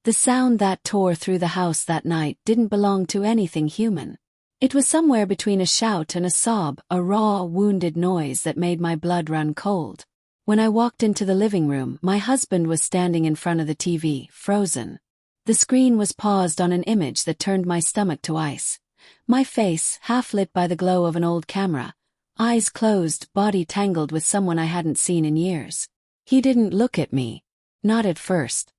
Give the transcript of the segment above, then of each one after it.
The sound that tore through the house that night didn't belong to anything human. It was somewhere between a shout and a sob, a raw, wounded noise that made my blood run cold. When I walked into the living room, my husband was standing in front of the TV, frozen. The screen was paused on an image that turned my stomach to ice. My face, half lit by the glow of an old camera. Eyes closed, body tangled with someone I hadn't seen in years. He didn't look at me. Not at first.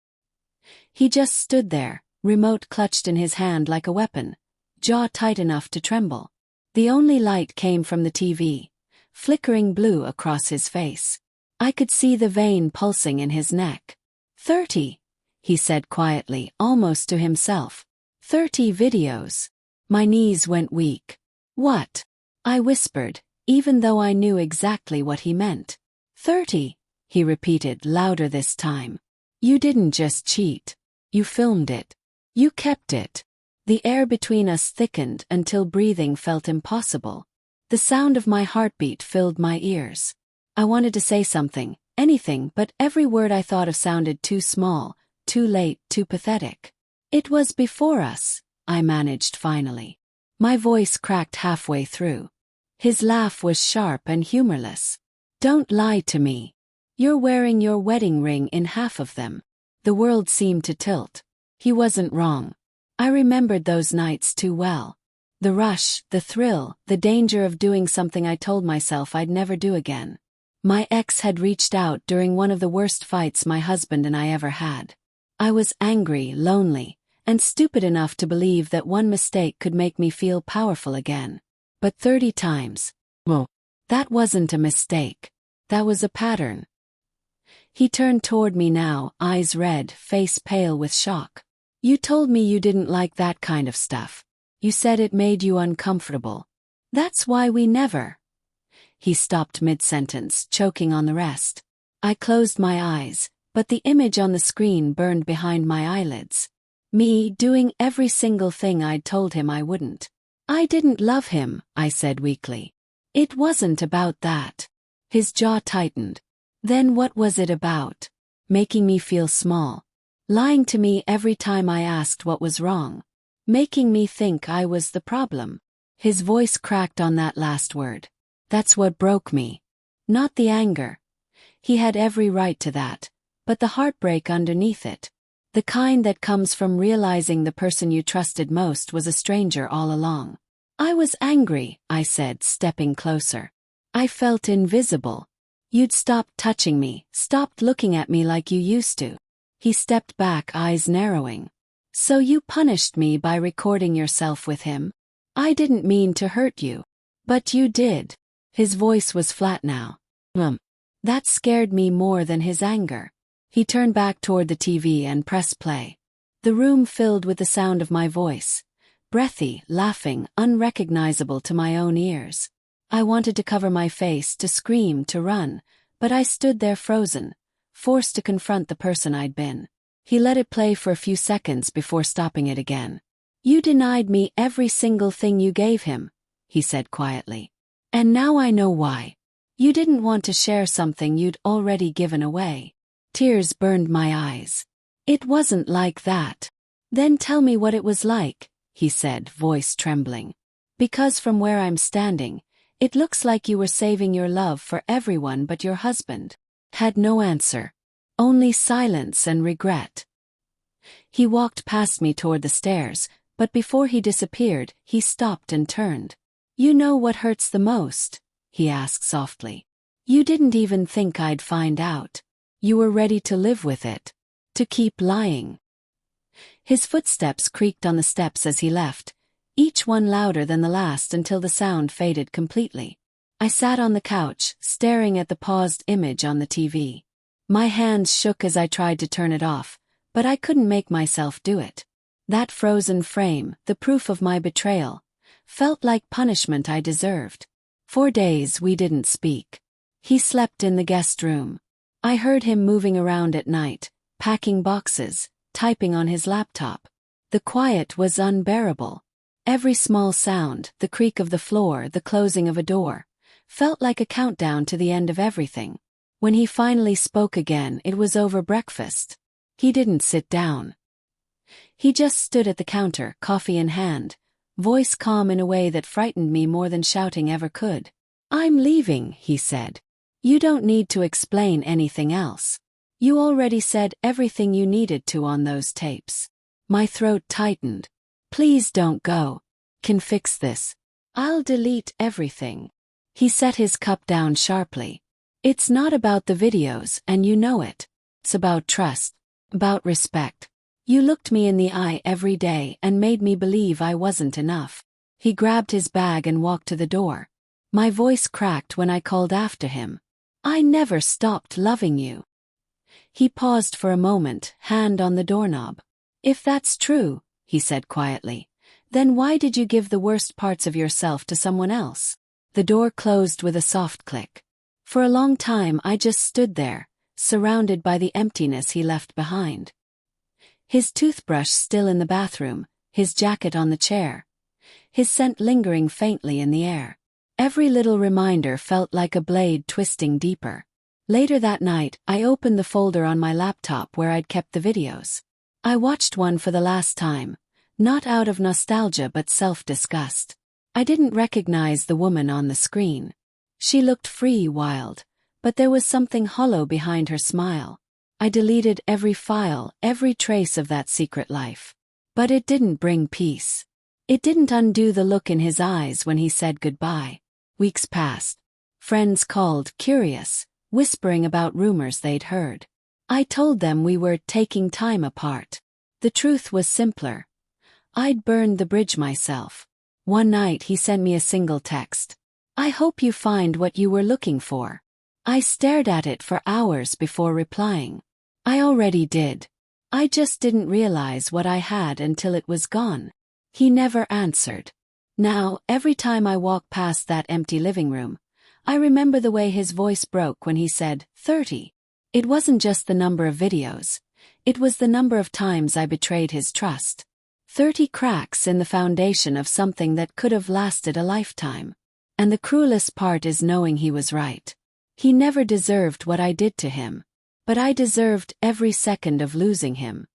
He just stood there, remote clutched in his hand like a weapon, jaw tight enough to tremble. The only light came from the TV, flickering blue across his face. I could see the vein pulsing in his neck. 30, he said quietly, almost to himself. 30 videos. My knees went weak. What? I whispered, even though I knew exactly what he meant. 30, he repeated, louder this time. You didn't just cheat. You filmed it. You kept it. The air between us thickened until breathing felt impossible. The sound of my heartbeat filled my ears. I wanted to say something, anything, but every word I thought of sounded too small, too late, too pathetic. It was before us, I managed finally. My voice cracked halfway through. His laugh was sharp and humorless. Don't lie to me. You're wearing your wedding ring in half of them. The world seemed to tilt. He wasn't wrong. I remembered those nights too well. The rush, the thrill, the danger of doing something I told myself I'd never do again. My ex had reached out during one of the worst fights my husband and I ever had. I was angry, lonely, and stupid enough to believe that one mistake could make me feel powerful again. But 30 times. Whoa. That wasn't a mistake. That was a pattern. He turned toward me now, eyes red, face pale with shock. You told me you didn't like that kind of stuff. You said it made you uncomfortable. That's why we never. He stopped mid-sentence, choking on the rest. I closed my eyes, but the image on the screen burned behind my eyelids. Me doing every single thing I'd told him I wouldn't. I didn't love him, I said weakly. It wasn't about that. His jaw tightened. Then what was it about? Making me feel small. Lying to me every time I asked what was wrong. Making me think I was the problem. His voice cracked on that last word. That's what broke me. Not the anger. He had every right to that. But the heartbreak underneath it. The kind that comes from realizing the person you trusted most was a stranger all along. I was angry, I said, stepping closer. I felt invisible. You'd stopped touching me, stopped looking at me like you used to. He stepped back, eyes narrowing. So you punished me by recording yourself with him? I didn't mean to hurt you. But you did. His voice was flat now. That scared me more than his anger. He turned back toward the TV and pressed play. The room filled with the sound of my voice. Breathy, laughing, unrecognizable to my own ears. I wanted to cover my face, to scream, to run, but I stood there frozen, forced to confront the person I'd been. He let it play for a few seconds before stopping it again. You denied me every single thing you gave him, he said quietly. And now I know why. You didn't want to share something you'd already given away. Tears burned my eyes. It wasn't like that. Then tell me what it was like, he said, voice trembling. Because from where I'm standing, it looks like you were saving your love for everyone but your husband. Had no answer. Only silence and regret. He walked past me toward the stairs, but before he disappeared, he stopped and turned. You know what hurts the most? He asked softly. You didn't even think I'd find out. You were ready to live with it. To keep lying. His footsteps creaked on the steps as he left, each one louder than the last until the sound faded completely. I sat on the couch, staring at the paused image on the TV. My hands shook as I tried to turn it off, but I couldn't make myself do it. That frozen frame, the proof of my betrayal, felt like punishment I deserved. For days we didn't speak. He slept in the guest room. I heard him moving around at night, packing boxes, typing on his laptop. The quiet was unbearable. Every small sound, the creak of the floor, the closing of a door, felt like a countdown to the end of everything. When he finally spoke again, it was over breakfast. He didn't sit down. He just stood at the counter, coffee in hand, voice calm in a way that frightened me more than shouting ever could. "I'm leaving," he said. "You don't need to explain anything else. You already said everything you needed to on those tapes." My throat tightened. "Please don't go. Can fix this. I'll delete everything." He set his cup down sharply. "It's not about the videos, and you know it. It's about trust. About respect. You looked me in the eye every day and made me believe I wasn't enough." He grabbed his bag and walked to the door. My voice cracked when I called after him. "I never stopped loving you." He paused for a moment, hand on the doorknob. "If that's true," he said quietly, "then why did you give the worst parts of yourself to someone else?" The door closed with a soft click. For a long time I just stood there, surrounded by the emptiness he left behind. His toothbrush still in the bathroom, his jacket on the chair, his scent lingering faintly in the air. Every little reminder felt like a blade twisting deeper. Later that night, I opened the folder on my laptop where I'd kept the videos. I watched one for the last time, not out of nostalgia but self-disgust. I didn't recognize the woman on the screen. She looked free, wild, but there was something hollow behind her smile. I deleted every file, every trace of that secret life. But it didn't bring peace. It didn't undo the look in his eyes when he said goodbye. Weeks passed. Friends called, curious, whispering about rumors they'd heard. I told them we were taking time apart. The truth was simpler. I'd burned the bridge myself. One night he sent me a single text. "I hope you find what you were looking for." I stared at it for hours before replying. I already did. I just didn't realize what I had until it was gone. He never answered. Now, every time I walk past that empty living room, I remember the way his voice broke when he said, 30. It wasn't just the number of videos. It was the number of times I betrayed his trust. 30 cracks in the foundation of something that could have lasted a lifetime. And the cruelest part is knowing he was right. He never deserved what I did to him. But I deserved every second of losing him.